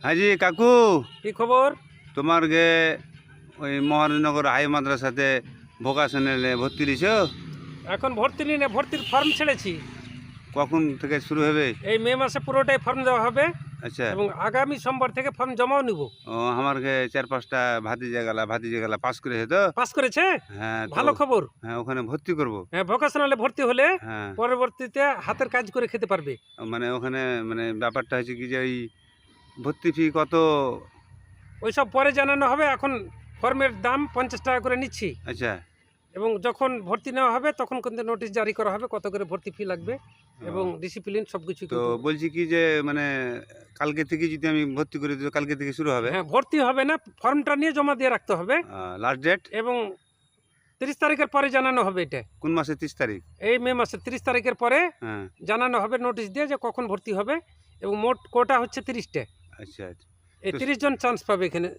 হ্যাঁ জি কাকু, কি খবর? তোমার গে ওই মহানগর হাই মাদ্রাসাতে ভোকাশনালে ভর্তি দিছো? এখন ভর্তি নিয়ে না, ভর্তির ফর্ম ছেড়েছি। কখন থেকে শুরু হবে? এই মে মাসে পুরোটাই ফর্ম দেওয়া হবে আচ্ছা। এবং আগামী সোমবার থেকে ফর্ম জমাও নিব। ও আমার গে 4-5টা ভাতিজা গেলা পাস করেছে তো। পাস করেছে? হ্যাঁ তো ভালো খবর। হ্যাঁ ওখানে ভর্তি করব। হ্যাঁ, ভোকেশনালে ভর্তি হলে হ্যাঁ পরবর্তীতে হাতের কাজ করে খেতে পারবে। মানে ওখানে মানে ব্যাপারটা হচ্ছে কি যে ওই ভর্তি ফি কত? ওইসব পরে জানানো হবে। এখন ফর্মের দাম 50 টাকা করে নিচ্ছি আচ্ছা। এবং যখন ভর্তি নেওয়া হবে তখন কিন্তু নোটিশ জারি করা হবে কত করে ভর্তি ফি লাগবে ও, এবং ডিসিপ্লিন সব কিছু তো কিন্তু। বলছি কি যে মানে কালকে থেকে যদি আমি ভর্তি করে দিই, কালকে থেকে শুরু হবে? হ্যাঁ, ভর্তি হবে না, ফর্মটা নিয়ে জমা দিয়ে রাখতে হবে লাস্ট ডেট এবং 30 তারিখের পরে জানানো হবে। এটা কোন মাসের 30 তারিখ? এই মে মাসের 30 তারিখের পরে হ্যাঁ জানানো হবে নোটিশ দিয়ে যে কখন ভর্তি হবে এবং মোট কোটা হচ্ছে 30টা। আচ্ছা আচ্ছা। এই তো 30 জন চান্স পাবে এখানে।